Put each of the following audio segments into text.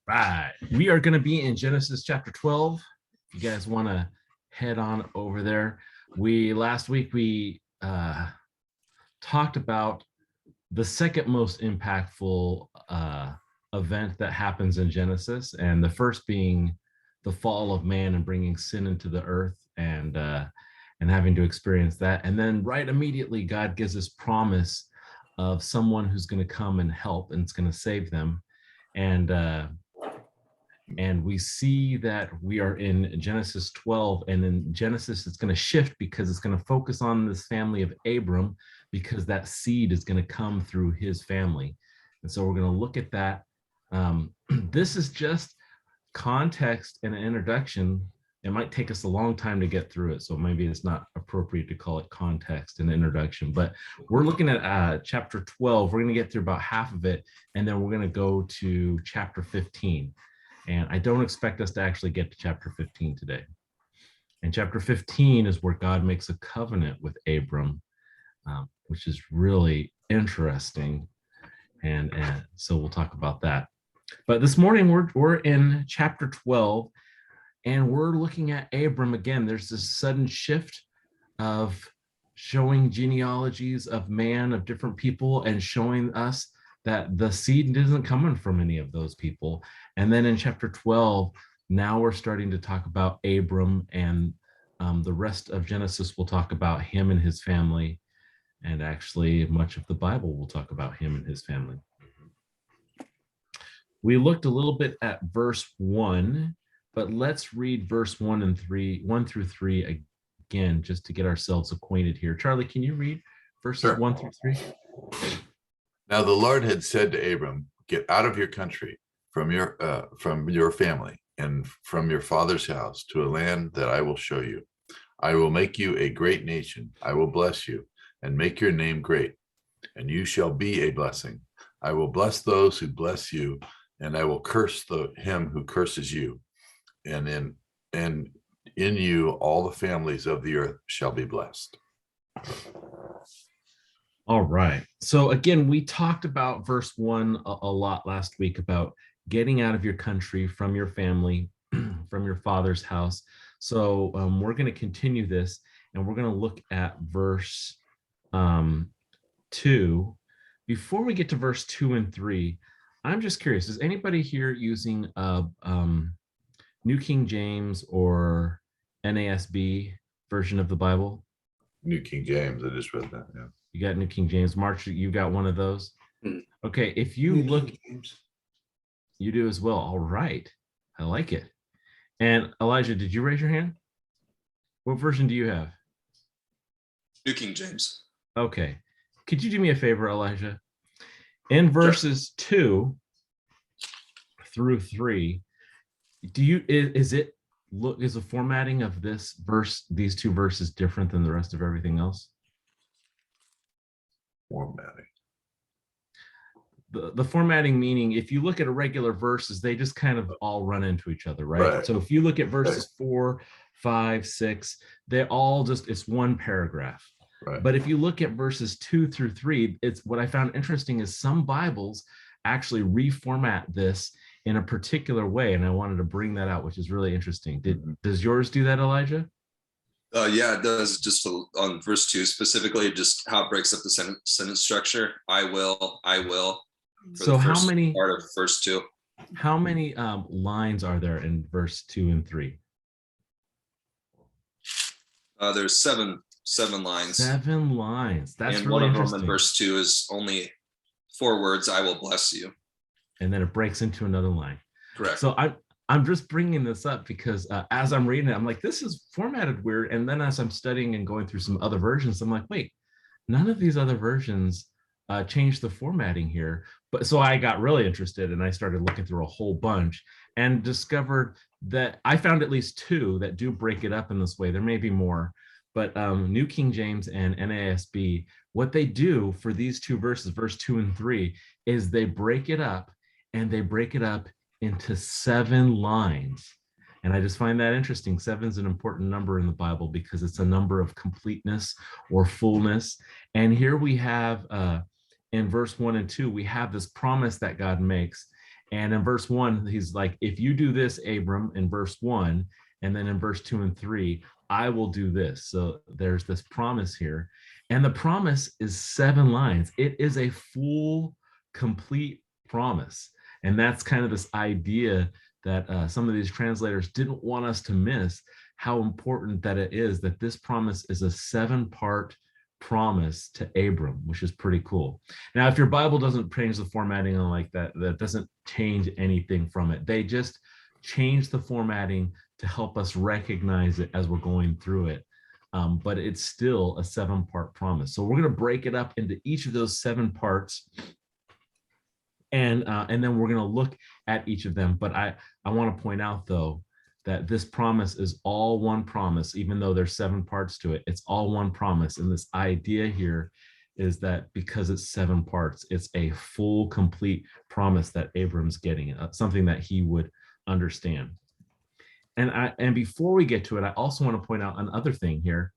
Right. We are going to be in Genesis chapter 12. If you guys want to head on over there. Last week we talked about the second most impactful event that happens in Genesis, and the first being the fall of man and bringing sin into the earth and having to experience that. And then right immediately, God gives this promise of someone who's going to come and help, and it's going to save them. And we see that we are in Genesis 12, and in Genesis it's going to shift because it's going to focus on this family of Abram, because that seed is going to come through his family. And so we're going to look at that. This is just context and an introduction. It might take us a long time to get through it, so maybe it's not appropriate to call it context and introduction, but we're looking at chapter 12. We're going to get through about half of it, and then we're going to go to chapter 15. And I don't expect us to actually get to chapter 15 today. And chapter 15 is where God makes a covenant with Abram, which is really interesting. And so we'll talk about that. But this morning we're in chapter 12, and we're looking at Abram again. There's this sudden shift of showing genealogies of man, of different people, and showing us that the seed isn't coming from any of those people. And then in chapter 12, now we're starting to talk about Abram, and the rest of Genesis will talk about him and his family. And actually, much of the Bible will talk about him and his family. We looked a little bit at verse 1, but let's read verse 1 through 3 again, just to get ourselves acquainted here. Charlie, can you read verses 1 through 3? Now the Lord had said to Abram, "Get out of your country, from your family, and from your father's house, to a land that I will show you. I will make you a great nation. I will bless you and make your name great, and you shall be a blessing. I will bless those who bless you, and I will curse him who curses you. And in you all the families of the earth shall be blessed." All right. So again, we talked about verse 1 a lot last week, about getting out of your country, from your family, from your father's house. So we're going to continue this, and we're going to look at verse 2. Before we get to verse 2 and 3, I'm just curious, is anybody here using New King James or NASB version of the Bible? New King James. I just read that. Yeah. You got New King James. March, you got one of those? Okay, if you look, you do as well. All right, I like it. And Elijah, did you raise your hand? What version do you have? New King James. Okay, could you do me a favor, Elijah? In verses 2 through 3, is the formatting of these two verses different than the rest of everything else? Formatting. The formatting meaning, if you look at a regular verses, they just kind of all run into each other, right? So if you look at verses 4, 5, 6, they're all it's one paragraph. Right. But if you look at verses 2 through 3, it's what I found interesting is some Bibles actually reformat this in a particular way, and I wanted to bring that out, which is really interesting. Does yours do that, Elijah? Yeah, it does. Just on verse 2 specifically, just how it breaks up the sentence structure. I will. So how many part of verse 2? How many lines are there in verse 2 and 3? There's seven lines. 7 lines. That's and really one of interesting. them in verse 2 is only 4 words. I will bless you. And then it breaks into another line. Correct. So I'm just bringing this up because as I'm reading it, I'm like, this is formatted weird. And then as I'm studying and going through some other versions, I'm like, wait, none of these other versions changed the formatting here. But so I got really interested, and I started looking through a whole bunch and discovered that I found at least 2 that do break it up in this way. There may be more, but New King James and NASB, what they do for these 2 verses, verse 2 and 3, is they break it up, and they break it up into 7 lines. And I just find that interesting. 7 is an important number in the Bible because it's a number of completeness or fullness. And here we have in verse 1 and 2, we have this promise that God makes. And in verse 1, he's like, if you do this, Abram, in verse 1, and then in verse 2 and 3, I will do this. So there's this promise here. And the promise is 7 lines. It is a full, complete promise. And that's kind of this idea that some of these translators didn't want us to miss, how important that it is that this promise is a 7-part promise to Abram, which is pretty cool. Now, if your Bible doesn't change the formatting like that, that doesn't change anything from it. They just change the formatting to help us recognize it as we're going through it. But it's still a 7-part promise. So we're going to break it up into each of those 7 parts. And then we're going to look at each of them. But I want to point out, though, that this promise is all one promise, even though there's 7 parts to it. It's all one promise. And this idea here is that because it's 7 parts, it's a full, complete promise that Abram's getting, something that he would understand. And before we get to it, I also want to point out another thing here.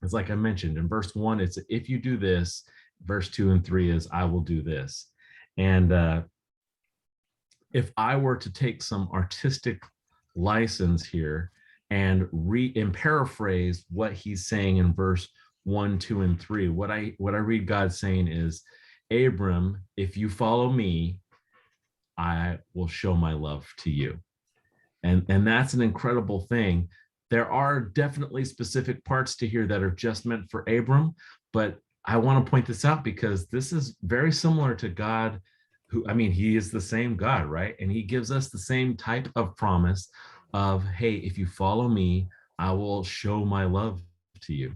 It's like I mentioned in verse 1, it's if you do this. Verse 2 and 3 is I will do this. And if I were to take some artistic license here and paraphrase what he's saying in verse 1, 2, and 3, what I read God saying is, Abram, if you follow me, I will show my love to you. And that's an incredible thing. There are definitely specific parts to here that are just meant for Abram, but I want to point this out because this is very similar to God, he is the same God, right? And he gives us the same type of promise of, hey, if you follow me, I will show my love to you.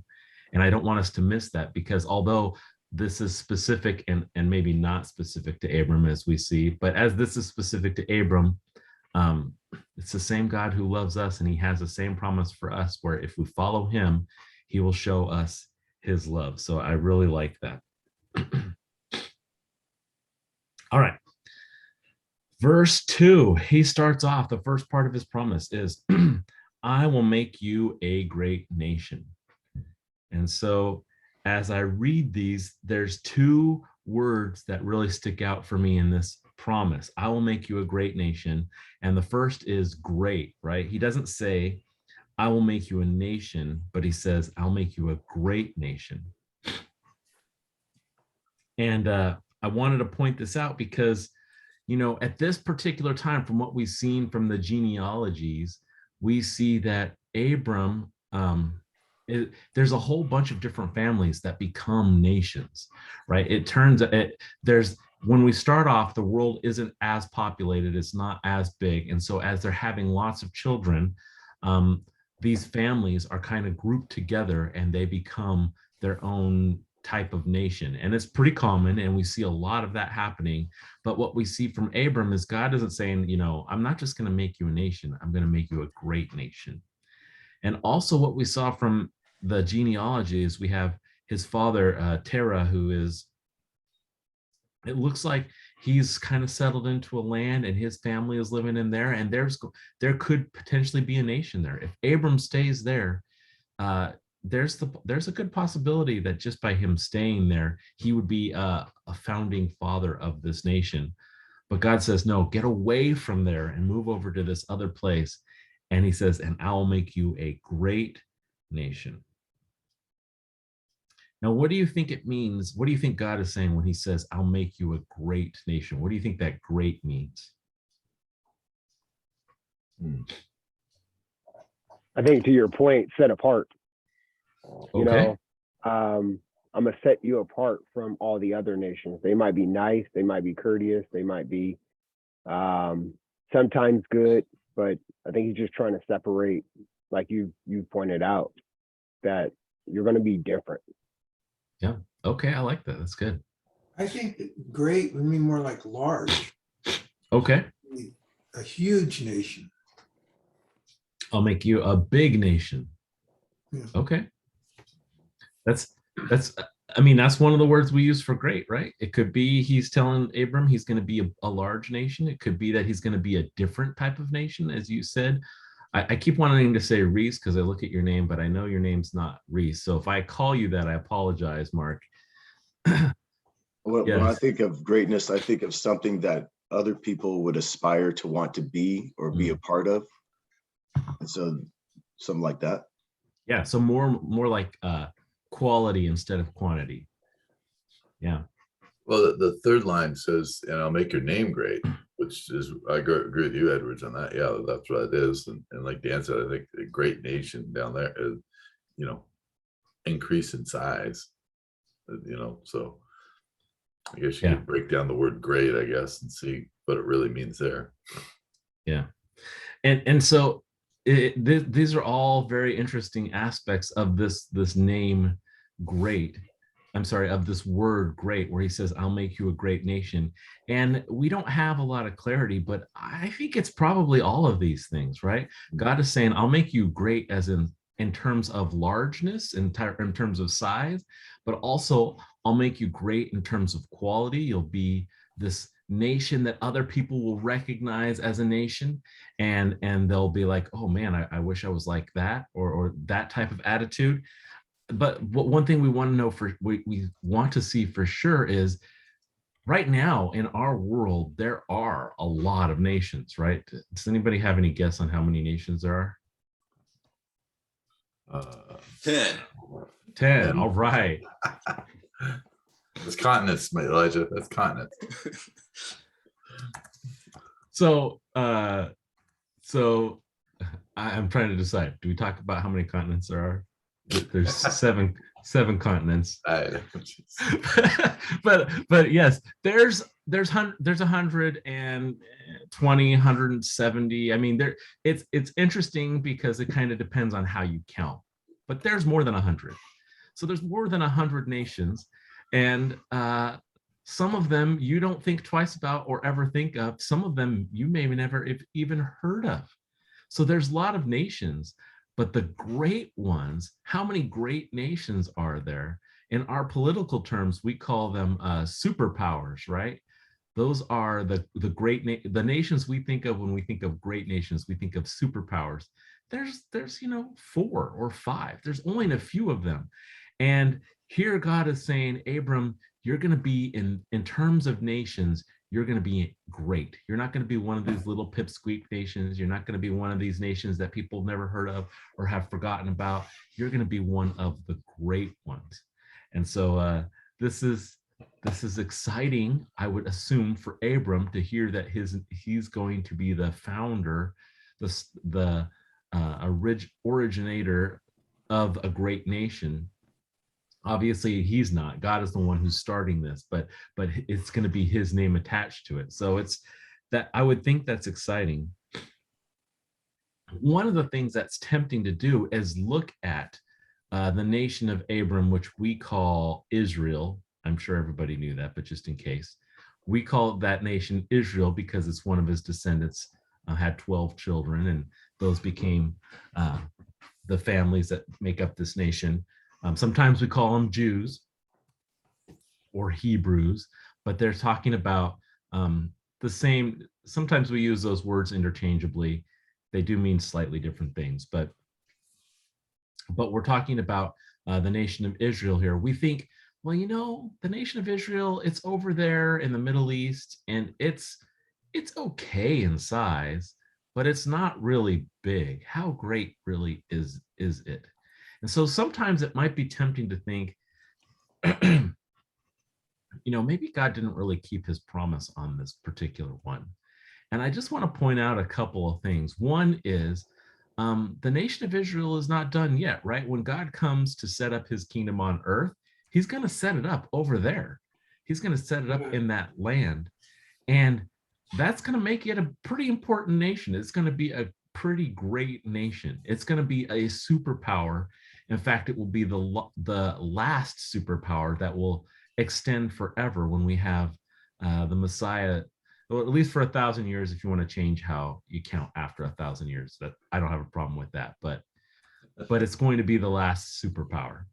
And I don't want us to miss that, because although this is specific and maybe not specific to Abram as we see, but as this is specific to Abram, it's the same God who loves us, and he has the same promise for us where if we follow him, he will show us his love. So I really like that. All right. Verse 2, he starts off, the first part of his promise is, I will make you a great nation. And so as I read these, there's 2 words that really stick out for me in this promise. I will make you a great nation. And the first is great, right? He doesn't say, I will make you a nation, but he says, I'll make you a great nation. And I wanted to point this out because, at this particular time, from what we've seen from the genealogies, we see that Abram, there's a whole bunch of different families that become nations, right? It turns when we start off, the world isn't as populated, it's not as big. And so as they're having lots of children, these families are kind of grouped together and they become their own type of nation. And it's pretty common, and we see a lot of that happening. But what we see from Abram is God isn't saying, I'm not just going to make you a nation, I'm going to make you a great nation. And also what we saw from the genealogy is we have his father, Terah, who is, it looks like he's kind of settled into a land and his family is living in there, and there could potentially be a nation there. If Abram stays there, there's a good possibility that just by him staying there, he would be a founding father of this nation. But God says, no, get away from there and move over to this other place. And he says, and I'll make you a great nation. Now, what do you think it means? What do you think God is saying when he says, I'll make you a great nation? What do you think that great means? I think to your point, set apart. Okay. I'm going to set you apart from all the other nations. They might be nice, they might be courteous, they might be sometimes good, but I think he's just trying to separate, like you pointed out, that you're going to be different. Yeah. Okay. I like that. That's good. I think that great would mean more like large, Okay. a huge nation. I'll make you a big nation. Yeah. Okay. That's one of the words we use for great, right? It could be he's telling Abram he's going to be a large nation. It could be that he's going to be a different type of nation, as you said. I keep wanting to say Reese because I look at your name, but I know your name's not Reese. So if I call you that, I apologize, Mark. When I think of greatness, I think of something that other people would aspire to want to be or be a part of. And so something like that. Yeah, so more like quality instead of quantity. Yeah. Well, the third line says, and I'll make your name great, which is, I agree with you, Edwards, on that. Yeah, that's what it is. And like Dan said, I think a great nation down there is, you know, increase in size, you know, so I guess you Yeah. could break down the word great, I guess, and see what it really means there. Yeah. And so these are all very interesting aspects of this name great. I'm sorry, of this word great, where he says, I'll make you a great nation. And we don't have a lot of clarity, but I think it's probably all of these things, right? God is saying, I'll make you great as in terms of largeness, in terms of size, but also I'll make you great in terms of quality. You'll be this nation that other people will recognize as a nation, and they'll be like, oh man, I wish I was like that, or that type of attitude. But one thing we want to know we want to see for sure is, right now in our world there are a lot of nations, right? Does anybody have any guess on how many nations there are? 10. 10. All right. It's continents, Elijah. That's continents. So I'm trying to decide, do we talk about how many continents there are? There's seven continents. but yes, there's 120, 170. I mean, it's interesting because it kind of depends on how you count, but there's more than 100. So there's more than 100 nations, and some of them you don't think twice about or ever think of. Some of them you may never even heard of. So there's a lot of nations. But the great ones, how many great nations are there? In our political terms, we call them superpowers, right? Those are the the nations we think of when we think of great nations. We think of superpowers. There's 4 or 5. There's only a few of them, and here God is saying, Abram, you're going to be in terms of nations, you're going to be great. You're not going to be one of these little pipsqueak nations. You're not going to be one of these nations that people have never heard of or have forgotten about. You're going to be one of the great ones. And so this is exciting, I would assume, for Abram to hear that he's going to be the founder, the originator of a great nation. Obviously he's not. God is the one who's starting this, but it's going to be his name attached to it. So it's that, I would think that's exciting. One of the things that's tempting to do is look at the nation of Abram, which we call Israel. I'm sure everybody knew that, but just in case, we call that nation Israel because it's one of his descendants had 12 children, and those became the families that make up this nation. Sometimes we call them Jews or Hebrews, but they're talking about the same. Sometimes we use those words interchangeably. They do mean slightly different things, but we're talking about the nation of Israel here. We think, well, the nation of Israel, it's over there in the Middle East, and it's okay in size, but it's not really big. How great really is it? And so sometimes it might be tempting to think, maybe God didn't really keep his promise on this particular one. And I just want to point out a couple of things. One is the nation of Israel is not done yet, right? When God comes to set up his kingdom on earth, he's going to set it up over there. He's going to set it up in that land. And that's going to make it a pretty important nation. It's going to be a pretty great nation. It's going to be a superpower. In fact, it will be the last superpower that will extend forever when we have the Messiah, well, at least for 1,000 years, if you want to change how you count after 1,000 years. That I don't have a problem with that, but it's going to be the last superpower.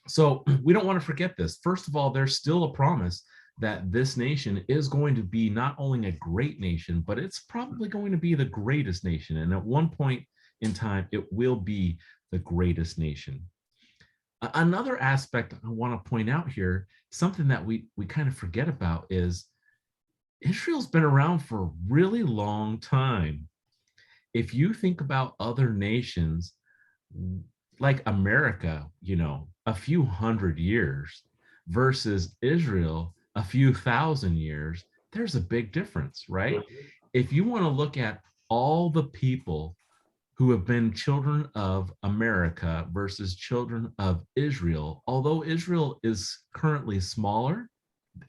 So we don't want to forget this. First of all, there's still a promise that this nation is going to be not only a great nation, but it's probably going to be the greatest nation. And at one point in time, it will be the greatest nation. Another aspect I want to point out here, something that we kind of forget about, is Israel's been around for a really long time. If you think about other nations like America, a few hundred years versus Israel, a few thousand years, there's a big difference, right? If you want to look at all the people who have been children of America versus children of Israel, although Israel is currently smaller,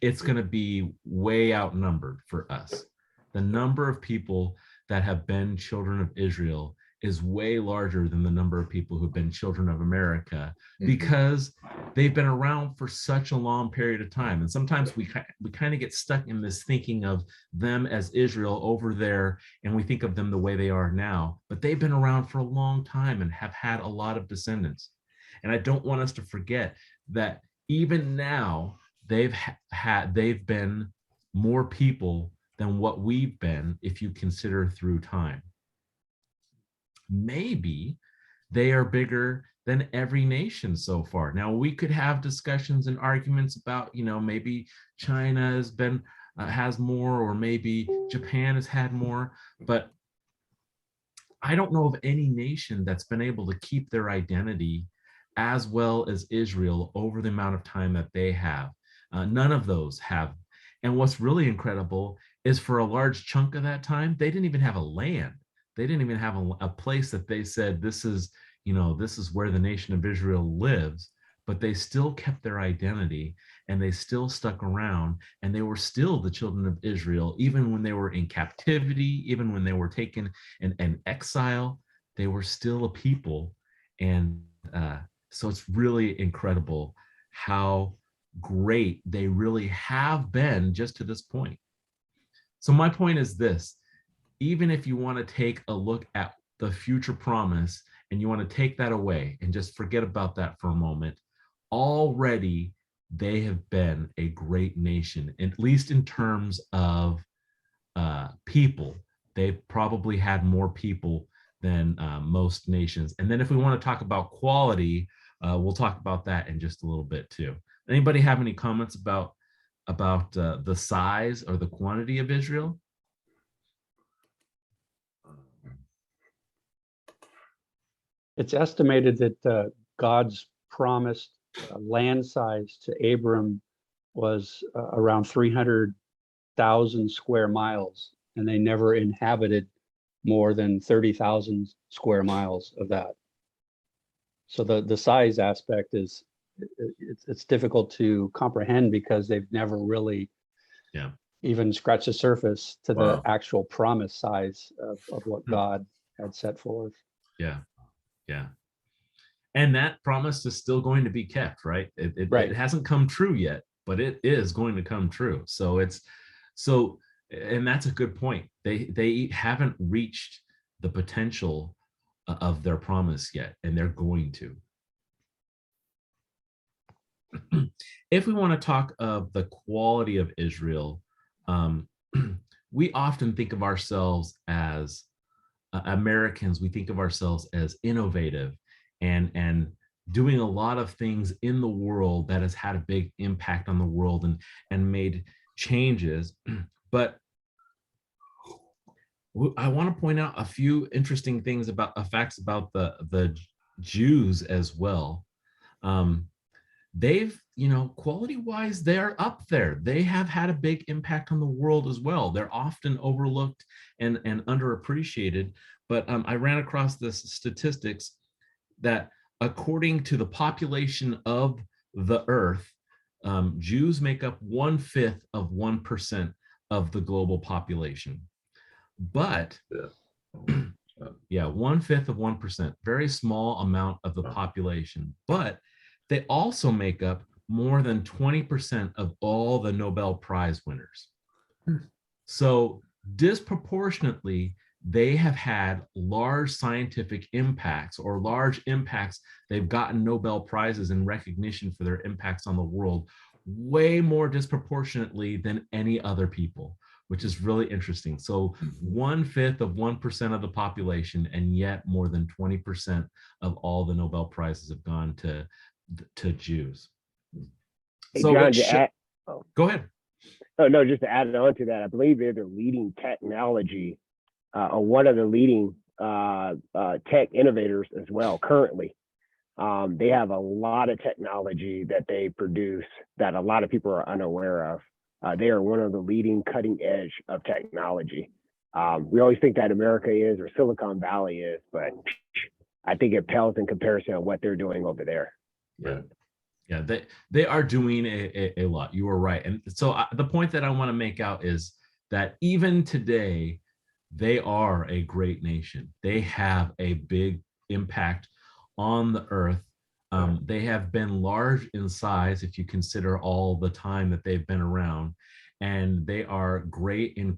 it's going to be way outnumbered for us. The number of people that have been children of Israel is way larger than the number of people who've been children of America, because they've been around for such a long period of time. And sometimes we kind of get stuck in this thinking of them as Israel over there, and we think of them the way they are now, but they've been around for a long time and have had a lot of descendants. And I don't want us to forget that even now, they've been more people than what we've been, if you consider through time. Maybe they are bigger than every nation so far. Now, we could have discussions and arguments about, maybe China has more, or maybe Japan has had more, but I don't know of any nation that's been able to keep their identity as well as Israel over the amount of time that they have. None of those have. And what's really incredible is, for a large chunk of that time, they didn't even have a land. They didn't even have a place that they said, this is where the nation of Israel lives, but they still kept their identity, and they still stuck around, and they were still the children of Israel, even when they were in captivity, even when they were taken in exile, they were still a people. And so it's really incredible how great they really have been just to this point. So my point is this: even if you want to take a look at the future promise and you want to take that away and just forget about that for a moment, already they have been a great nation, at least in terms of people. They've probably had more people than most nations. And then if we want to talk about quality, we'll talk about that in just a little bit too. Anybody have any comments about the size or the quantity of Israel? It's estimated that God's promised land size to Abram was around 300,000 square miles, and they never inhabited more than 30,000 square miles of that. So the size aspect is, it's difficult to comprehend, because they've never really even scratched the surface to the actual promise size of what God had set forth. Yeah. And that promise is still going to be kept, right? It hasn't come true yet, but it is going to come true. And that's a good point. They haven't reached the potential of their promise yet, and they're going to. If we want to talk of the quality of Israel, we often think of ourselves as Americans. We think of ourselves as innovative and doing a lot of things in the world that has had a big impact on the world and made changes. But I want to point out a few interesting things facts about the Jews as well. They've, quality wise, they're up there. They have had a big impact on the world as well. They're often overlooked and underappreciated. But I ran across this statistics that according to the population of the earth, Jews make up 1/5 of 1% of the global population. But 1/5 of 1%, very small amount of the population. But they also make up more than 20% of all the Nobel Prize winners. So disproportionately, they have had large scientific impacts, or large impacts. They've gotten Nobel Prizes in recognition for their impacts on the world, way more disproportionately than any other people, which is really interesting. So 1/5 of 1% of the population, and yet more than 20% of all the Nobel Prizes have gone to Jews. Hey, So John, go ahead. Oh no, just to add on to that, I believe they're the leading technology, or one of the leading tech innovators as well currently. They have a lot of technology that they produce that a lot of people are unaware of. They are one of the leading cutting edge of technology. We always think that America is, or Silicon Valley is, but I think it pales in comparison to what they're doing over there. Right. Yeah, they are doing a lot. You are right. And so the point that I want to make out is that even today, they are a great nation. They have a big impact on the earth. They have been large in size if you consider all the time that they've been around. And they are great in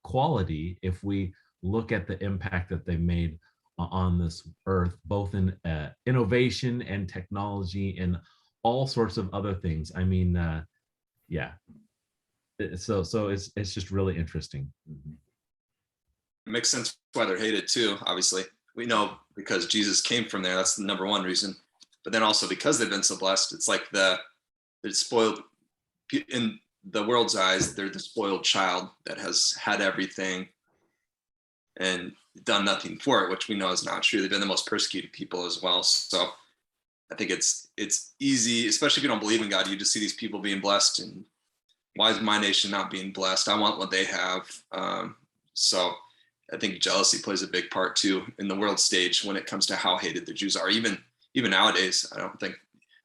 quality if we look at the impact that they've made on this earth, both in innovation and technology and all sorts of other things. I mean, yeah. So it's just really interesting. It makes sense why they're hated too. Obviously, we know because Jesus came from there. That's the number one reason. But then also because they've been so blessed, it's like they're spoiled in the world's eyes. They're the spoiled child that has had everything and done nothing for it, which we know is not true. They've been the most persecuted people as well. So I think it's easy, especially if you don't believe in God, you just see these people being blessed, and why is my nation not being blessed? I want what they have. So I think jealousy plays a big part too in the world stage when it comes to how hated the Jews are. Even nowadays, I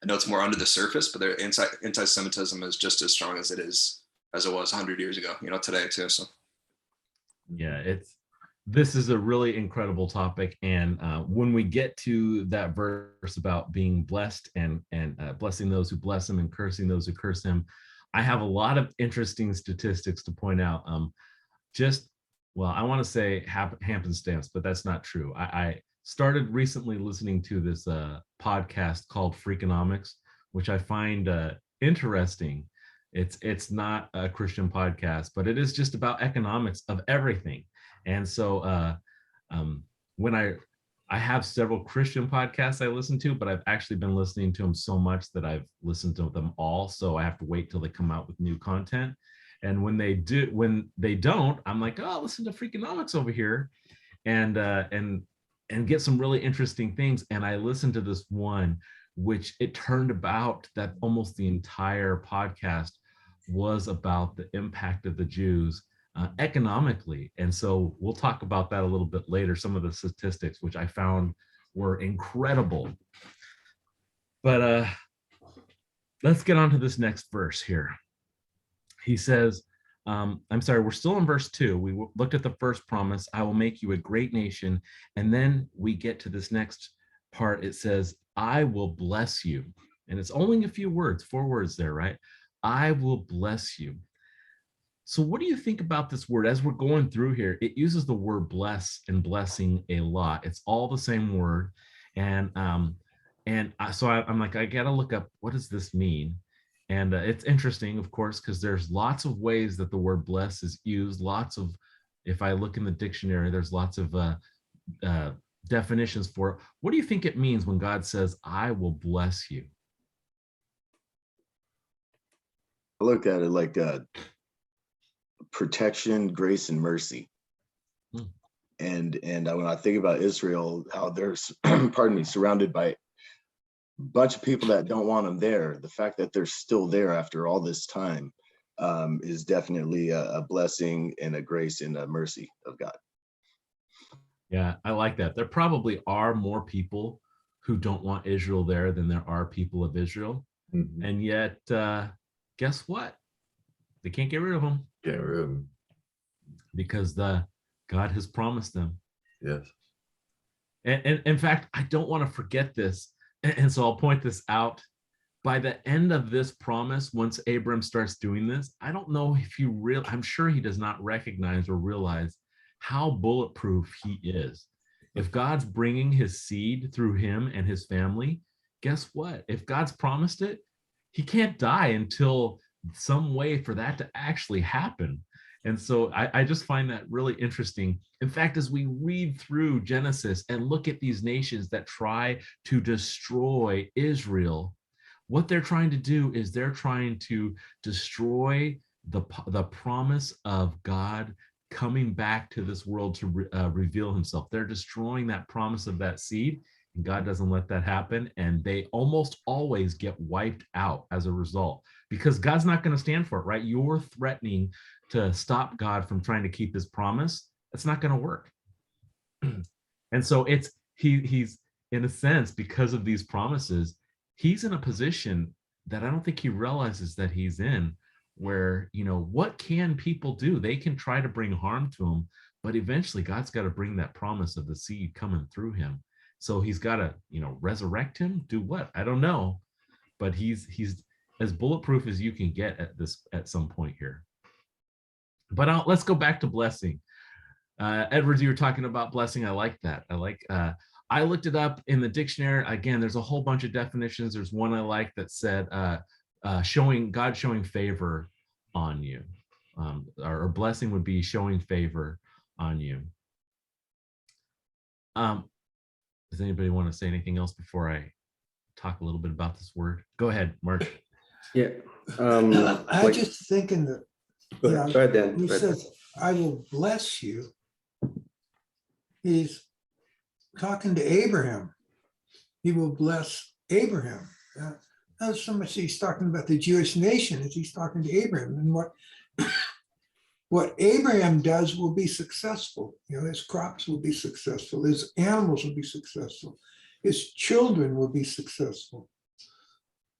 know it's more under the surface, but their anti-Semitism is just as strong as it was 100 years ago, today too. So yeah, this is a really incredible topic. And when we get to that verse about being blessed and blessing those who bless him and cursing those who curse him, I have a lot of interesting statistics to point out. I want to say happenstance, but that's not true. I started recently listening to this podcast called Freakonomics, which I find interesting. It's not a Christian podcast, but it is just about economics of everything. And so when I have several Christian podcasts I listen to, but I've actually been listening to them so much that I've listened to them all. So I have to wait till they come out with new content. And when they don't, I'm like, oh, listen to Freakonomics over here, and get some really interesting things. And I listened to this one, which it turned about that almost the entire podcast was about the impact of the Jews economically. And so we'll talk about that a little bit later, some of the statistics, which I found were incredible. But let's get on to this next verse here. He says, we're still in verse 2. We looked at the first promise, I will make you a great nation. And then we get to this next part. It says, I will bless you. And it's only a few words, 4 words there, right? I will bless you. So what do you think about this word? As we're going through here, it uses the word bless and blessing a lot. It's all the same word. And so I'm like, I got to look up, what does this mean? And it's interesting, of course, because there's lots of ways that the word bless is used. If I look in the dictionary, there's lots of definitions for it. What do you think it means when God says, I will bless you? I look at it like protection, grace, and mercy. And when I think about Israel, how they're, surrounded by bunch of people that don't want them there, the fact that they're still there after all this time is definitely a blessing and a grace and a mercy of God. Yeah, I like that. There probably are more people who don't want Israel there than there are people of Israel. Mm-hmm. And yet, guess what? They can't get rid of them. Get rid of them. Because God has promised them. Yes. And in fact, I don't want to forget this. And so I'll point this out. By the end of this promise, once Abram starts doing this, I don't know if I'm sure he does not recognize or realize how bulletproof he is. If God's bringing his seed through him and his family, guess what? If God's promised it, he can't die until some way for that to actually happen. And so I just find that really interesting. In fact, as we read through Genesis and look at these nations that try to destroy Israel, what they're trying to do is they're trying to destroy the promise of God coming back to this world to reveal himself. They're destroying that promise of that seed, and God doesn't let that happen. And they almost always get wiped out as a result, because God's not going to stand for it, right? You're threatening to stop God from trying to keep his promise. That's not going to work. And so he's in a sense, because of these promises, he's in a position that I don't think he realizes that he's in, where, what can people do? They can try to bring harm to him, but eventually God's got to bring that promise of the seed coming through him. So he's got to, resurrect him, do what? I don't know, but he's as bulletproof as you can get at some point here. But let's go back to blessing. Edwards, you were talking about blessing. I like that. I looked it up in the dictionary. Again, there's a whole bunch of definitions. There's one I like that said God showing favor on you, or blessing would be showing favor on you. Does anybody want to say anything else before I talk a little bit about this word? Go ahead, Mark. Yeah. I just thinking that, Go ahead, Dan. he says, I will bless you. He's talking to Abraham. He will bless Abraham. Not so much he's talking about the Jewish nation as he's talking to Abraham. And what Abraham does will be successful. His crops will be successful. His animals will be successful. His children will be successful.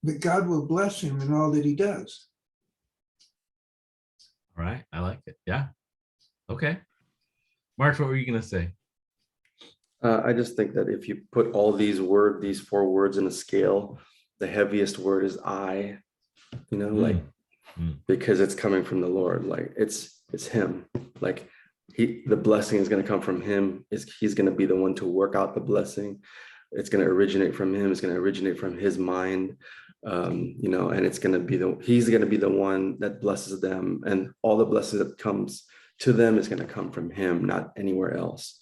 But God will bless him in all that he does. All right. I like it. Yeah. Okay. Mark, what were you going to say? I just think that if you put all these 4 words in a scale, the heaviest word is I, because it's coming from the Lord. Like it's him. Like the blessing is going to come from him. He's going to be the one to work out the blessing. It's going to originate from him. It's going to originate from his mind. And it's going to be he's going to be the one that blesses them, and all the blessings that comes to them is going to come from him, not anywhere else.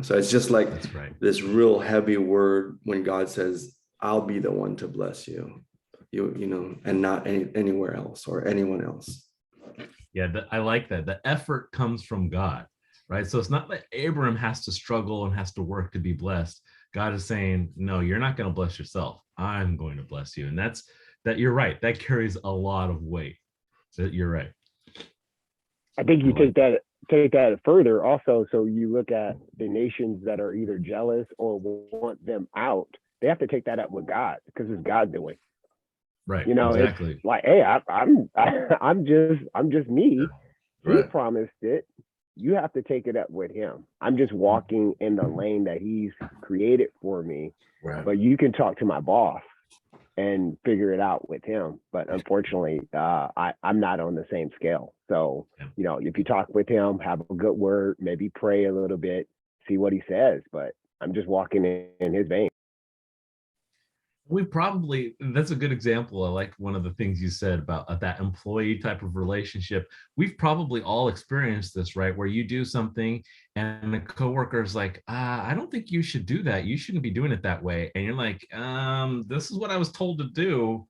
So it's just like That's right. This real heavy word when God says, I'll be the one to bless you, and not anywhere else or anyone else. Yeah, I like that. The effort comes from God, right? So it's not that Abram has to struggle and has to work to be blessed. God is saying, no, you're not going to bless yourself. I'm going to bless you. And that you're right. That carries a lot of weight. So you're right. I think you take that further also. So you look at the nations that are either jealous or want them out. They have to take that up with God, because it's God doing. Right. Exactly. It's like, hey, I'm just me. He promised it. You have to take it up with him. I'm just walking in the lane that he's created for me. Right. But you can talk to my boss and figure it out with him. But unfortunately, I'm not on the same scale. So, if you talk with him, have a good word, maybe pray a little bit, see what he says. But I'm just walking in his vein. That's a good example. I like one of the things you said about that employee type of relationship. We've probably all experienced this, right? Where you do something and the coworker is like, I don't think you should do that. You shouldn't be doing it that way. And you're like, this is what I was told to do.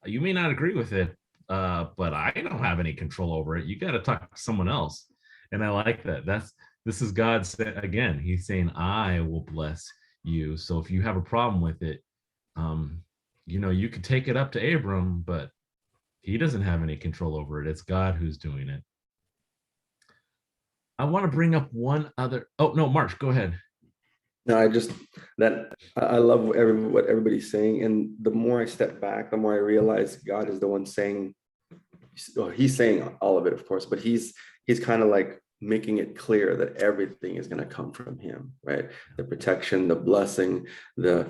You may not agree with it, but I don't have any control over it. You got to talk to someone else. And I like that. This is God said again. He's saying, I will bless you. So if you have a problem with it, you could take it up to Abram, but he doesn't have any control over it. It's God who's doing it. I want to bring up one other. Oh, no, Marsh, go ahead. No, I love what everybody's saying. And the more I step back, the more I realize God is the one saying, he's saying all of it, of course, but he's kind of like making it clear that everything is going to come from him, right? The protection, the blessing, the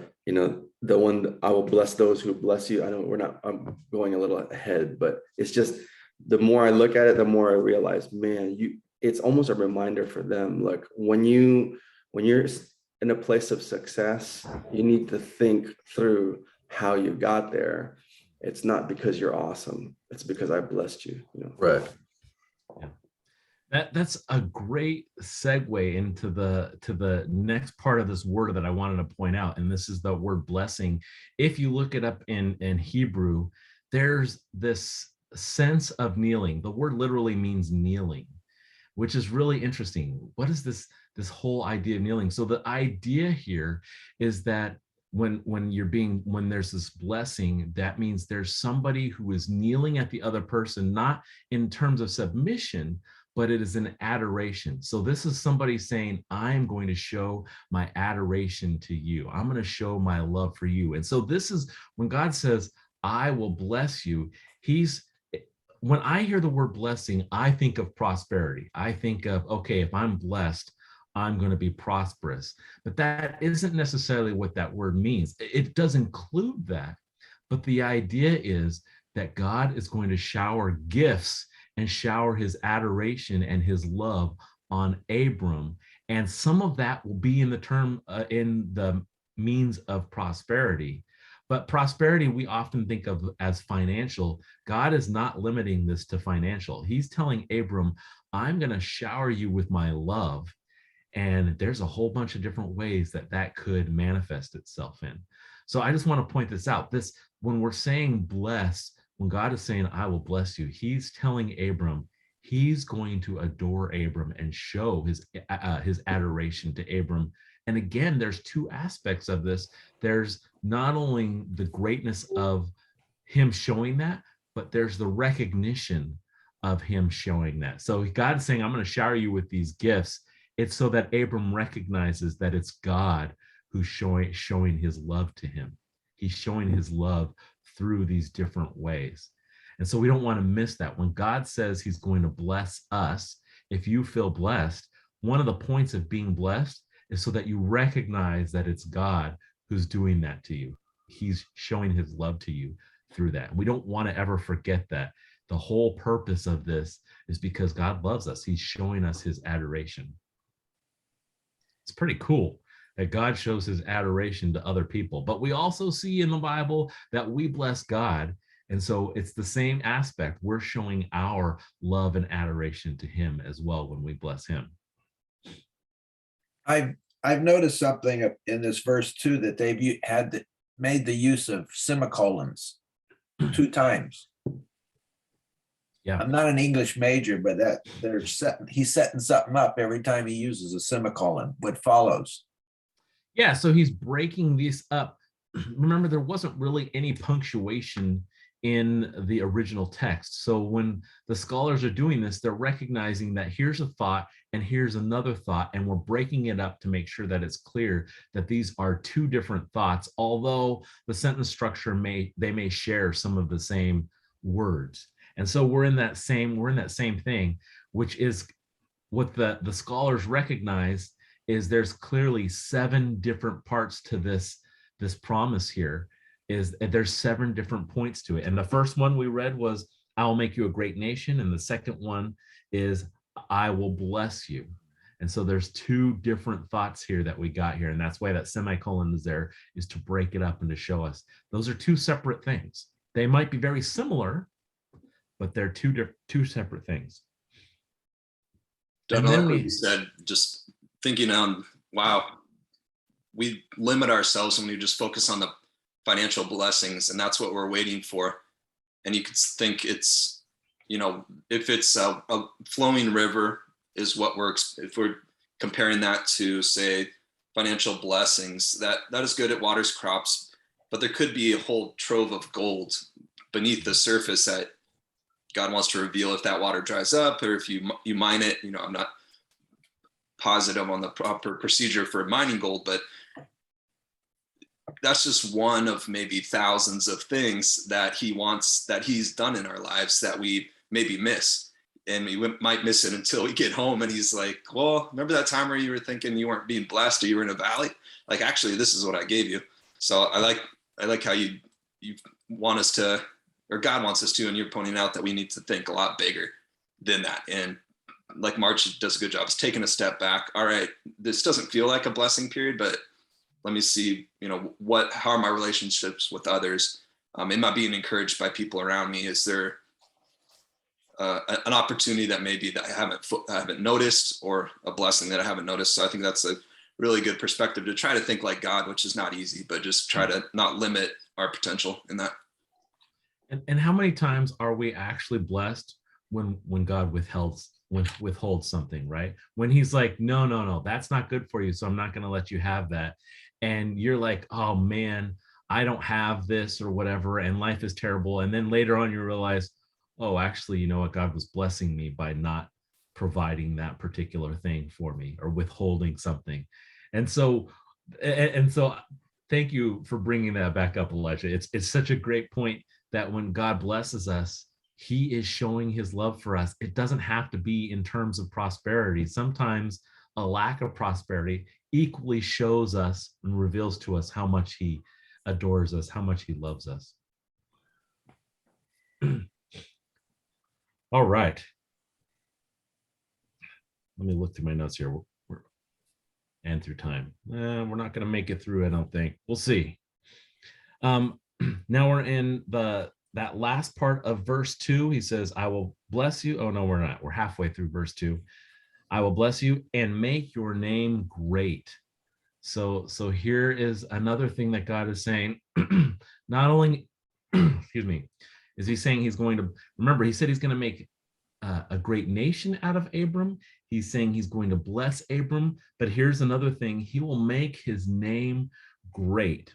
one, I will bless those who bless you. I'm going a little ahead, but it's just, the more I look at it, the more I realize, man, it's almost a reminder for them. Like when you're in a place of success, you need to think through how you got there. It's not because you're awesome. It's because I blessed you. Right. Yeah. That's a great segue into the next part of this word that I wanted to point out, and this is the word blessing. If you look it up in Hebrew, there's this sense of kneeling. The word literally means kneeling, which is really interesting. What is this whole idea of kneeling? So the idea here is that when there's this blessing, that means there's somebody who is kneeling at the other person, not in terms of submission, but it is an adoration. So this is somebody saying, I'm going to show my adoration to you. I'm going to show my love for you. And so this is when God says, I will bless you. When I hear the word blessing, I think of prosperity. I think of, okay, if I'm blessed, I'm going to be prosperous. But that isn't necessarily what that word means. It does include that. But the idea is that God is going to shower gifts and shower his adoration and his love on Abram. And some of that will be in the means of prosperity. But prosperity we often think of as financial. God is not limiting this to financial. He's telling Abram, I'm going to shower you with my love. And there's a whole bunch of different ways that could manifest itself in. So I just want to point this out. When we're saying bless, when God is saying, I will bless you, he's telling Abram, he's going to adore Abram and show his adoration to Abram. And again, there's two aspects of this. There's not only the greatness of him showing that, but there's the recognition of him showing that. So God is saying, I'm going to shower you with these gifts. It's so that Abram recognizes that it's God who's showing his love to him. He's showing his love through these different ways. And so we don't want to miss that. When God says he's going to bless us, if you feel blessed, one of the points of being blessed is so that you recognize that it's God who's doing that to you. He's showing his love to you through that. We don't want to ever forget that. The whole purpose of this is because God loves us. He's showing us his adoration. It's pretty cool that God shows his adoration to other people. But we also see in the Bible that we bless God. And so it's the same aspect. We're showing our love and adoration to him as well when we bless him. I've noticed something in this verse too, that they've made the use of semicolons 2 times. Yeah. I'm not an English major, but he's setting something up every time he uses a semicolon. What follows? Yeah, so he's breaking these up. Remember, there wasn't really any punctuation in the original text. So when the scholars are doing this, they're recognizing that here's a thought and here's another thought, and we're breaking it up to make sure that it's clear that these are 2 different thoughts, although the sentence structure may share some of the same words. And so we're in that same thing, which is what the scholars recognize is there's clearly 7 different parts to this promise here. There's 7 different points to it. And the first one we read was, I will make you a great nation. And the second one is, I will bless you. And so there's 2 different thoughts here that we got here. And that's why that semicolon is there, is to break it up and to show us those are 2 separate things. They might be very similar, but they're 2 separate things. John, I like what you said, just thinking on, wow, we limit ourselves when we just focus on the financial blessings, and that's what we're waiting for. And you could think it's, if it's a flowing river is what if we're comparing that to, say, financial blessings, that is good, it waters crops, but there could be a whole trove of gold beneath the surface that God wants to reveal if that water dries up, or if you mine it. I'm not positive on the proper procedure for mining gold, but that's just one of maybe thousands of things that he's done in our lives that we maybe miss. And we might miss it until we get home and he's like, well, remember that time where you were thinking you weren't being blessed or you were in a valley? Like, actually, this is what I gave you. So I like how you want us to, or God wants us to, and you're pointing out that we need to think a lot bigger than that. And like March does a good job, it's taking a step back. All right, this doesn't feel like a blessing period, but let me see, how are my relationships with others? Am I being encouraged by people around me? Is there an opportunity that maybe that I haven't noticed, or a blessing that I haven't noticed? So I think that's a really good perspective to try to think like God, which is not easy, but just try to not limit our potential in that. And how many times are we actually blessed when God withholds something, right? When he's like, no, no, no, that's not good for you, so I'm not going to let you have that. And you're like, oh man, I don't have this or whatever, and life is terrible. And then later on you realize, oh, actually, you know what? God was blessing me by not providing that particular thing for me or withholding something. And so, and so thank you for bringing that back up, Elijah. It's such a great point that when God blesses us, he is showing his love for us. It doesn't have to be in terms of prosperity. Sometimes a lack of prosperity equally shows us and reveals to us how much he adores us, how much he loves us. All right. Let me look through my notes here. And through time. We're not going to make it through, I don't think. We'll see. Now we're in that last part of verse 2. He says, I will bless you. Oh, no, we're not. We're halfway through verse 2. I will bless you and make your name great. So here is another thing that God is saying. Not only, excuse me, is he saying he's going to, remember, he said he's going to make a great nation out of Abram. He's saying he's going to bless Abram. But here's another thing. He will make his name great.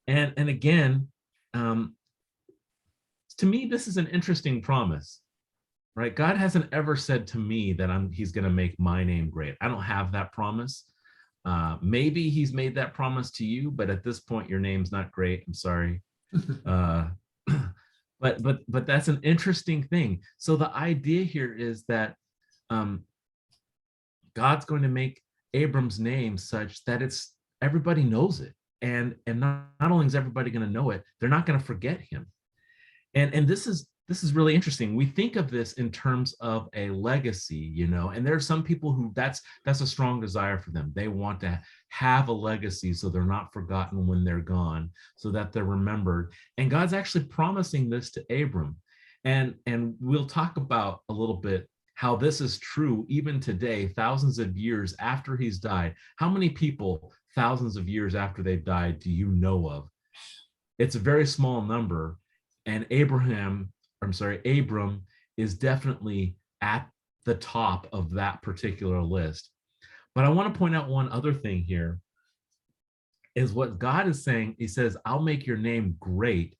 And again, to me, this is an interesting promise, right? God hasn't ever said to me that he's going to make my name great. I don't have that promise. Maybe he's made that promise to you, but at this point, your name's not great. I'm sorry. But that's an interesting thing. So the idea here is that God's going to make Abram's name such that everybody knows it. And not only is everybody going to know it, they're not going to forget him. And this is really interesting. We think of this in terms of a legacy, you know, and there are some people who that's a strong desire for them. They want to have a legacy so they're not forgotten when they're gone, so that they're remembered. And God's actually promising this to Abram. And we'll talk about a little bit how this is true even today, thousands of years after he's died. How many people thousands of years after they've died do you know of? It's a very small number. And Abram is definitely at the top of that particular list. But I want to point out one other thing here is what God is saying. He says, I'll make your name great.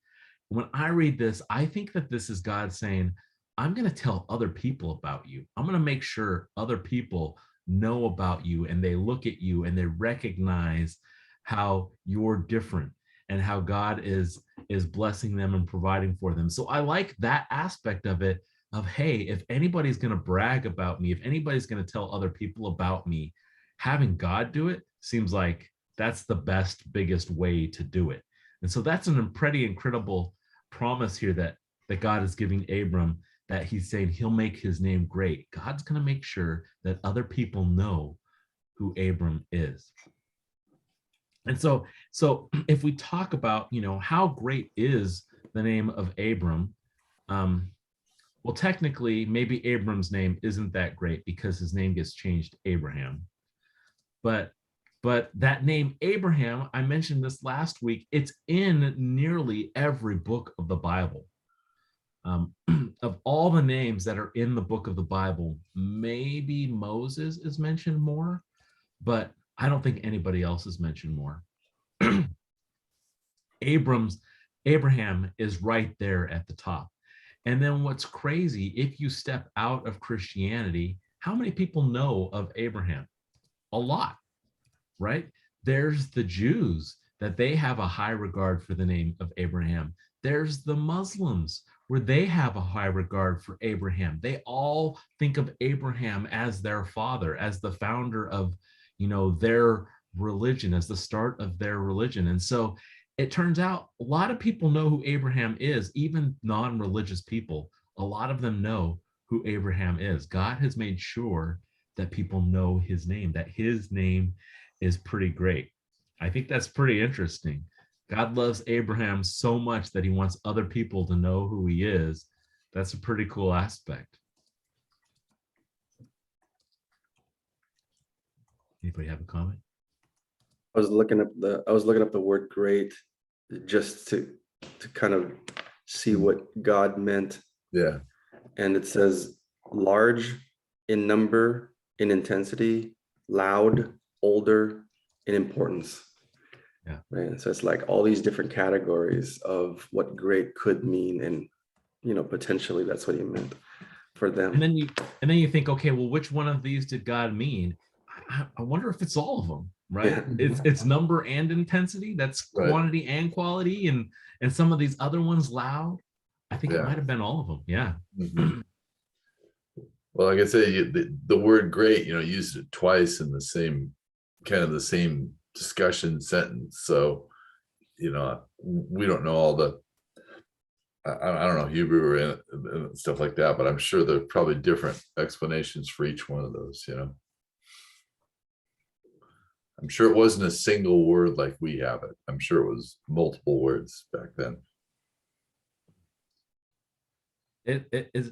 When I read this, I think that this is God saying, I'm going to tell other people about you. I'm going to make sure other people know about you and they look at you and they recognize how you're different and how God is blessing them and providing for them. So I like that aspect of it, of, hey, if anybody's going to brag about me, if anybody's going to tell other people about me, having God do it seems like that's the best, biggest way to do it. And so that's a pretty incredible promise here that God is giving Abram, that he's saying he'll make his name great. God's going to make sure that other people know who Abram is. And so if we talk about, you know, how great is the name of Abram, well, technically, maybe Abram's name isn't that great because his name gets changed to Abraham. But that name Abraham, I mentioned this last week, it's in nearly every book of the Bible. Of all the names that are in the book of the Bible, maybe Moses is mentioned more, but I don't think anybody else is mentioned more. Abraham is right there at the top. And then what's crazy, if you step out of Christianity, how many people know of Abraham? A lot, right? There's the Jews, that they have a high regard for the name of Abraham. There's the Muslims, where they have a high regard for Abraham. They all think of Abraham as their father, as the founder of, you know, their religion, as the start of their religion. And so it turns out a lot of people know who Abraham is, even non-religious people. A lot of them know who Abraham is. God has made sure that people know his name, that his name is pretty great. I think that's pretty interesting. God loves Abraham so much that he wants other people to know who he is. That's a pretty cool aspect. Anybody have a comment? I was looking up the word great just to to kind of see what God meant. Yeah. And it says large in number, in intensity, loud, older, in importance. Yeah. Right. So it's like all these different categories of what great could mean, and potentially that's what he meant for them. And then you think, okay, well, which one of these did God mean? I wonder if it's all of them, right? Yeah. It's number and intensity. That's Right. quantity and quality, and some of these other ones loud. I think it Yeah. might have been all of them. Yeah. Mhm. Well, like I say, the word great, used it twice in the same discussion sentence. So, we don't know all the, I don't know Hebrew and stuff like that, but I'm sure there's probably different explanations for each one of those, I'm sure it wasn't a single word like we have it. I'm sure it was multiple words back then. It is.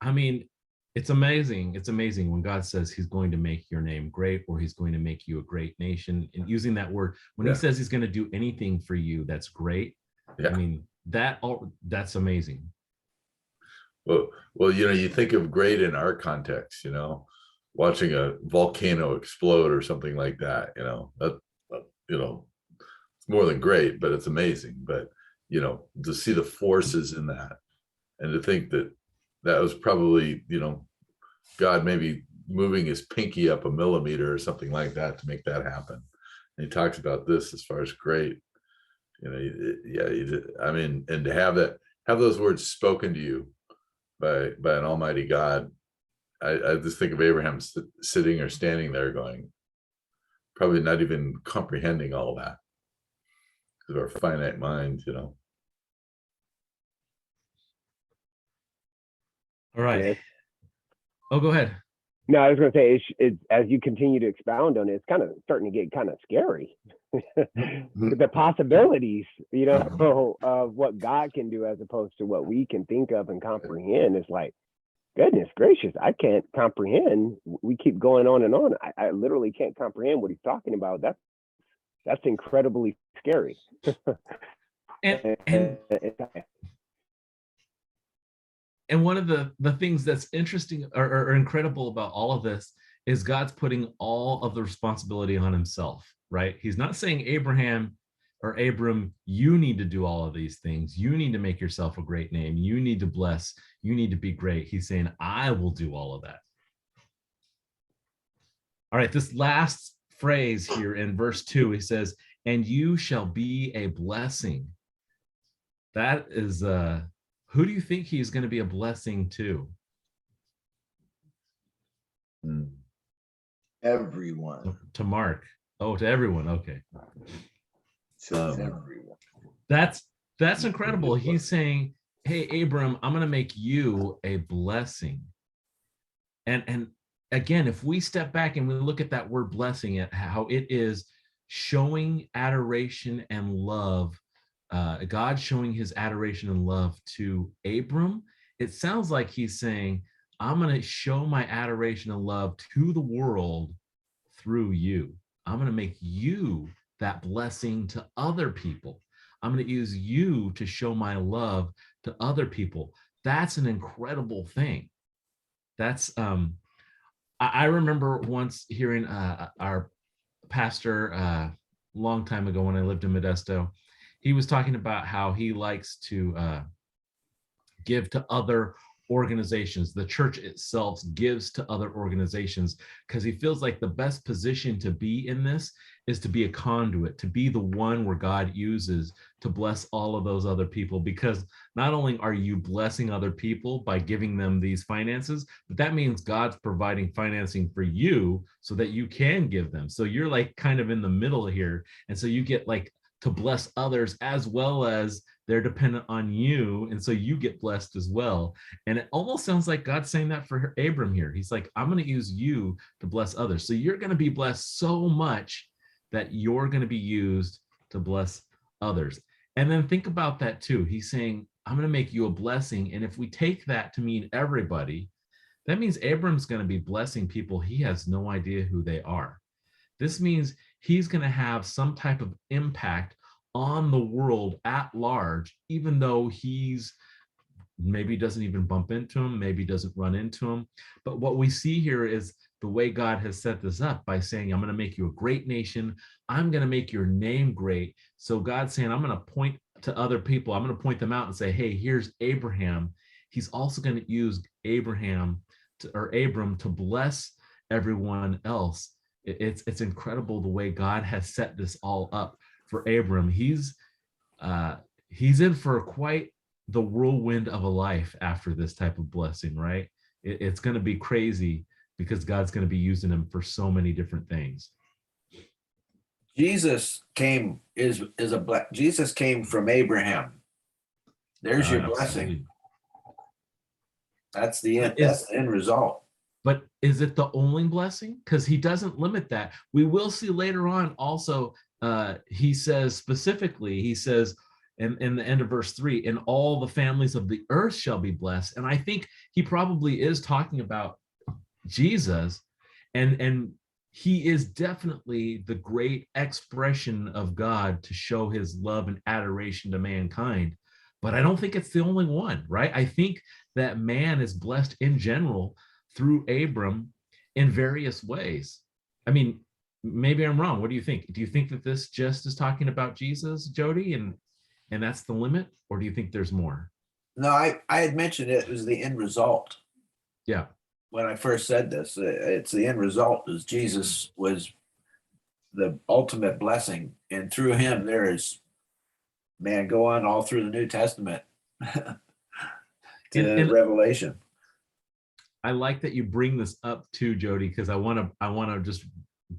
I mean, it's amazing. It's amazing when God says he's going to make your name great, or he's going to make you a great nation. And using that word, when Yeah. he says he's going to do anything for you, that's great. Yeah. I mean, that's amazing. Well, you think of great in our context, watching a volcano explode or something like that, that, it's more than great, but it's amazing. But, to see the forces in that, and to think that was probably, God maybe moving his pinky up a millimeter or something like that to make that happen. And he talks about this as far as great, I mean, and to have those words spoken to you by an almighty God. I just think of Abraham sitting or standing there going, probably not even comprehending all that because of our finite minds, All right. Yes. Oh, go ahead. No, I was going to say, it's as you continue to expound on it, it's kind of starting to get kind of scary. The possibilities, of what God can do as opposed to what we can think of and comprehend. It's like, goodness gracious, I can't comprehend. We keep going on and on. I literally can't comprehend what he's talking about. That's incredibly scary. And one of the things that's interesting or incredible about all of this is God's putting all of the responsibility on himself, right? He's not saying Abraham or Abram, you need to do all of these things. You need to make yourself a great name. You need to bless. You need to be great. He's saying, I will do all of that. All right, this last phrase here in verse 2, he says, and you shall be a blessing. That is, who do you think he's going to be a blessing to? Everyone. To Mark. Oh, to everyone. Okay. To everyone. That's incredible. He's saying, hey, Abram, I'm going to make you a blessing. And again, if we step back and we look at that word blessing, at how it is showing adoration and love, God showing his adoration and love to Abram, it sounds like he's saying, I'm going to show my adoration and love to the world through you. I'm going to make you that blessing to other people. I'm going to use you to show my love to other people. That's an incredible thing. That's I remember once hearing our pastor a long time ago when I lived in Modesto. He was talking about how he likes to give to other organizations. The church itself gives to other organizations because he feels like the best position to be in this is to be a conduit, to be the one where God uses to bless all of those other people. Because not only are you blessing other people by giving them these finances, but that means God's providing financing for you so that you can give them. So you're like kind of in the middle here. And so you get like to bless others as well as they're dependent on you. And so you get blessed as well. And it almost sounds like God's saying that for Abram here. He's like, I'm going to use you to bless others. So you're going to be blessed so much that you're going to be used to bless others. And then think about that too. He's saying, I'm going to make you a blessing. And if we take that to mean everybody, that means Abram's going to be blessing people he has no idea who they are. This means he's going to have some type of impact on the world at large, even though he's maybe doesn't even bump into him, maybe doesn't run into him. But what we see here is the way God has set this up by saying, I'm going to make you a great nation. I'm going to make your name great. So God's saying, I'm going to point to other people. I'm going to point them out and say, hey, here's Abraham. He's also going to use Abram to bless everyone else. It's incredible the way God has set this all up for Abram. He's in for quite the whirlwind of a life after this type of blessing, right? It's going to be crazy because God's going to be using him for so many different things. Jesus came Jesus came from Abraham. There's your blessing. That's the end. That's the end result. But is it the only blessing? Because he doesn't limit that. We will see later on also, he says specifically, he says in the end of verse 3, and all the families of the earth shall be blessed. And I think he probably is talking about Jesus, and he is definitely the great expression of God to show his love and adoration to mankind. But I don't think it's the only one, right? I think that man is blessed in general through Abram in various ways. I mean, maybe I'm wrong. What do you think? Do you think that this just is talking about Jesus, Jody, and that's the limit? Or do you think there's more? No, I had mentioned it was the end result. Yeah. When I first said this, it's the end result is Jesus was the ultimate blessing. And through him, there is, man, go on all through the New Testament to And Revelation. I like that you bring this up too, Jody, because I want to just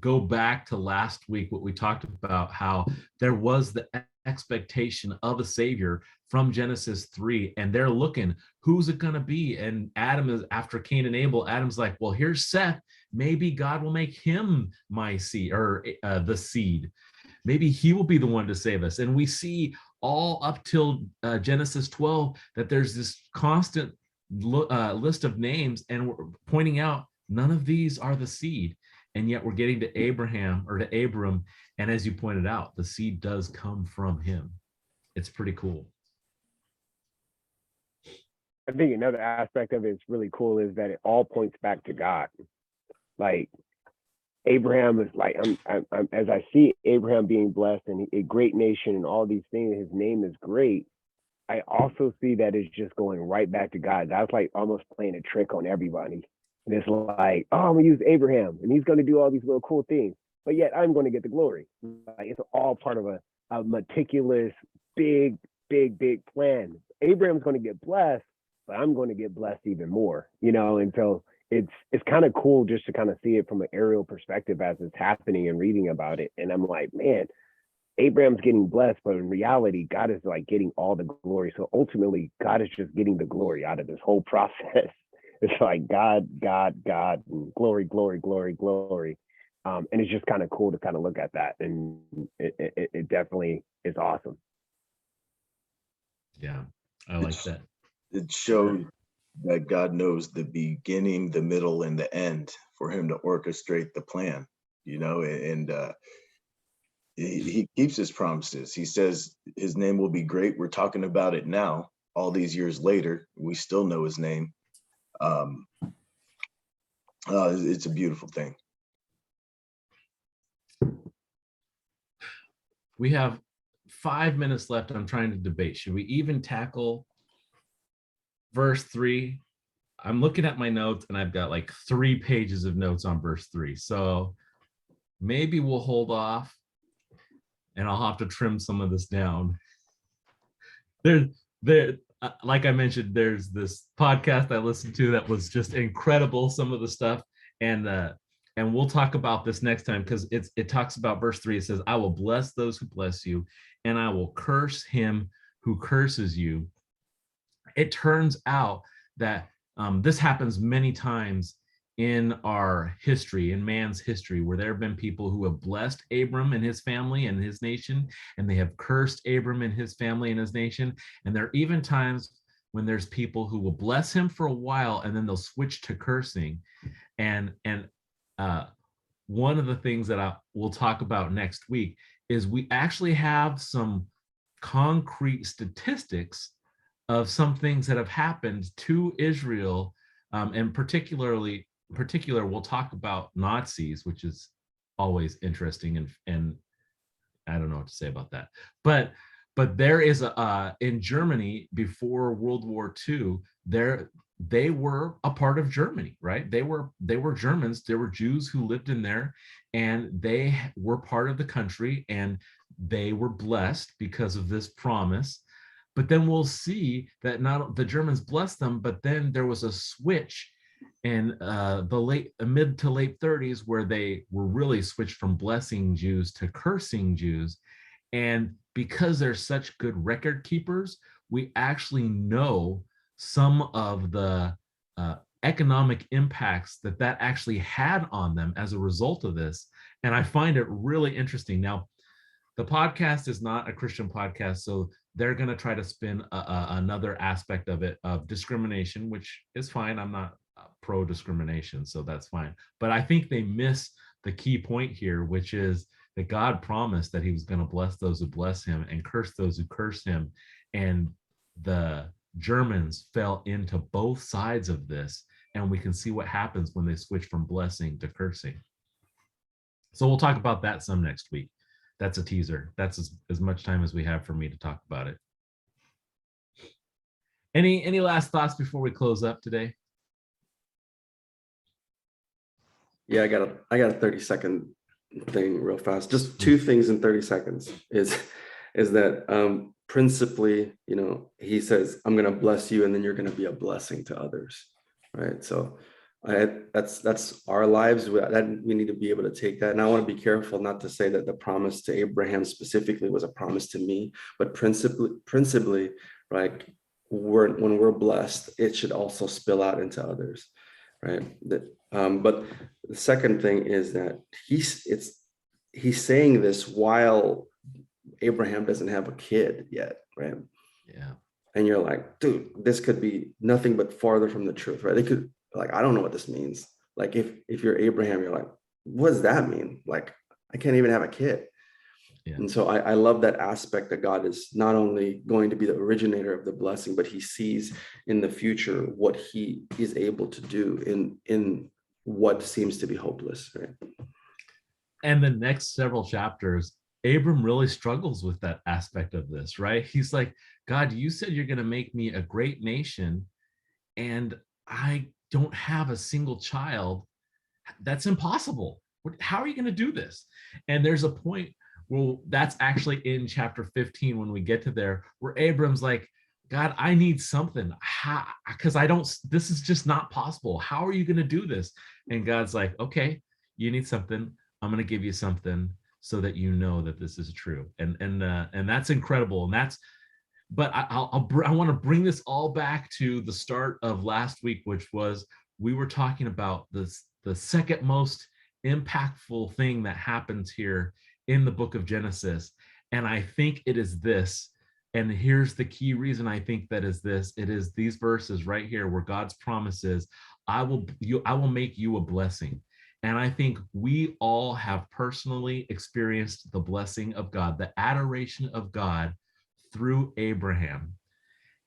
go back to last week, what we talked about, how there was the expectation of a savior from Genesis 3, and they're looking, who's it going to be? And Adam is, after Cain and Abel, Adam's like, well, here's Seth. Maybe God will make him my seed, or the seed. Maybe he will be the one to save us. And we see all up till Genesis 12 that there's this constant list of names, and we're pointing out none of these are the seed. And yet we're getting to Abraham, or to Abram, and as you pointed out, the seed does come from him. It's pretty cool. I think another aspect of it is really cool is that it all points back to God. Like Abraham is like, I'm as I see Abraham being blessed and a great nation and all these things, his name is great. I also see that it's just going right back to God. That's like almost playing a trick on everybody. And it's like, oh, I'm gonna use Abraham and he's gonna do all these little cool things, but yet I'm gonna get the glory. Like, it's all part of a meticulous, big plan. Abraham's gonna get blessed, but I'm gonna get blessed even more, and so it's kind of cool just to kind of see it from an aerial perspective as it's happening and reading about it. And I'm like, man, Abraham's getting blessed, but in reality, God is like getting all the glory. So ultimately, God is just getting the glory out of this whole process. It's like God, and glory. And it's just kind of cool to kind of look at that. And it definitely is awesome. Yeah, I like that. It showed that God knows the beginning, the middle, and the end for him to orchestrate the plan, and he keeps his promises. He says his name will be great. We're talking about it now, all these years later. We still know his name. It's a beautiful thing. We have 5 minutes left. I'm trying to debate. Should we even tackle verse 3? I'm looking at my notes and I've got like 3 pages of notes on verse 3. So maybe we'll hold off and I'll have to trim some of this down. Like I mentioned, there's this podcast I listened to that was just incredible, some of the stuff. And we'll talk about this next time, because it talks about verse 3. It says, I will bless those who bless you, and I will curse him who curses you. It turns out that this happens many times in our history, in man's history, where there have been people who have blessed Abram and his family and his nation, and they have cursed Abram and his family and his nation. And there are even times when there's people who will bless him for a while and then they'll switch to cursing. And one of the things that we'll talk about next week is we actually have some concrete statistics of some things that have happened to Israel, and particular, we'll talk about Nazis, which is always interesting, and I don't know what to say about that. But there is in Germany before World War II, they were a part of Germany, right? They were Germans. There were Jews who lived in there, and they were part of the country, and they were blessed because of this promise. But then we'll see that not the Germans blessed them, but then there was a switch in the mid to late 30s where they were really switched from blessing Jews to cursing Jews. And because they're such good record keepers, we actually know some of the economic impacts that actually had on them as a result of this. And I find it really interesting. Now, the podcast is not a Christian podcast, so they're going to try to spin another aspect of it, of discrimination, which is fine. I'm not pro-discrimination, so that's fine. But I think they miss the key point here, which is that God promised that he was going to bless those who bless him and curse those who curse him. And the Germans fell into both sides of this, and we can see what happens when they switch from blessing to cursing. So we'll talk about that some next week. That's a teaser. That's as much time as we have for me to talk about it. Any last thoughts before we close up today? Yeah, I got a 30-second thing real fast. Just two things in 30 seconds is that principally, he says, I'm going to bless you, and then you're going to be a blessing to others, right? So that's our lives. We need to be able to take that. And I want to be careful not to say that the promise to Abraham specifically was a promise to me, but principally, right? When we're blessed, it should also spill out into others, right? But the second thing is that he's saying this while Abraham doesn't have a kid yet, right? Yeah. And you're like, dude, this could be nothing but farther from the truth, right? They could, like, I don't know what this means. Like, if you're Abraham, you're like, what does that mean? Like, I can't even have a kid. Yeah. And so I love that aspect that God is not only going to be the originator of the blessing, but he sees in the future what he is able to do in what seems to be hopeless, right? And the next several chapters, Abram really struggles with that aspect of this, right? He's like, God, you said you're going to make me a great nation, and I don't have a single child. That's impossible. How are you going to do this? And there's a point, well, that's actually in chapter 15 when we get to there, where Abram's like, God, I need something, because this is just not possible. How are you going to do this? And God's like, okay, you need something. I'm going to give you something so that you know that this is true. And that's incredible. And but I want to bring this all back to the start of last week, which was, we were talking about the second most impactful thing that happens here in the book of Genesis. And I think it is this. And here's the key reason I think that is this. It is these verses right here where God's promise is, I will make you a blessing. And I think we all have personally experienced the blessing of God, the adoration of God through Abraham.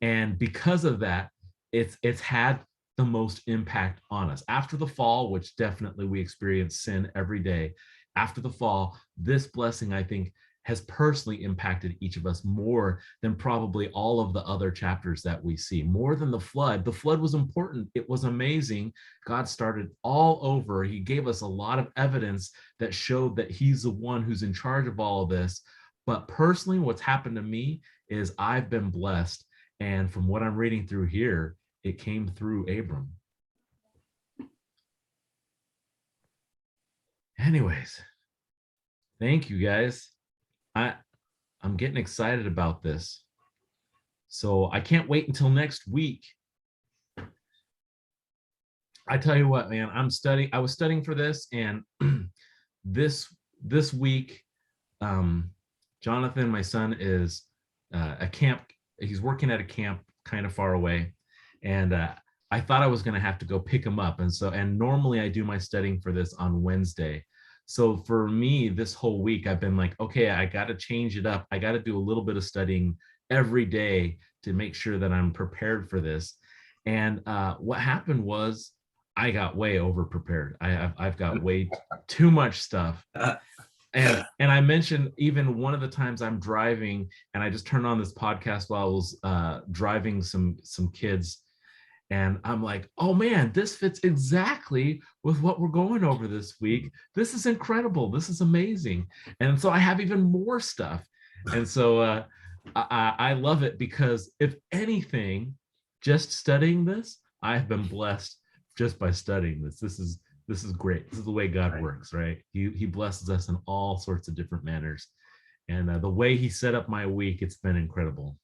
And because of that, it's had the most impact on us. After the fall, which definitely we experience sin every day, after the fall, this blessing, I think, has personally impacted each of us more than probably all of the other chapters that we see, more than the flood. The flood was important. It was amazing. God started all over. He gave us a lot of evidence that showed that he's the one who's in charge of all of this. But personally, what's happened to me is I've been blessed. And from what I'm reading through here, it came through Abram. Anyways, thank you guys. I'm getting excited about this. So I can't wait until next week. I tell you what, man, I was studying for this, and this week, Jonathan, my son, is he's working at a camp kind of far away. And I thought I was going to have to go pick him up. And normally I do my studying for this on Wednesday, So for me, this whole week, I've been like, okay, I got to change it up. I got to do a little bit of studying every day to make sure that I'm prepared for this. And what happened was I got way over prepared. I've got way too much stuff. And I mentioned even one of the times I'm driving and I just turned on this podcast while I was driving some kids. And I'm like, oh man, this fits exactly with what we're going over this week. This is incredible. This is amazing. And so I have even more stuff. And so I love it because if anything, just studying this, I have been blessed just by studying this. This is great. This is the way God works, right? He blesses us in all sorts of different manners. And the way he set up my week, it's been incredible.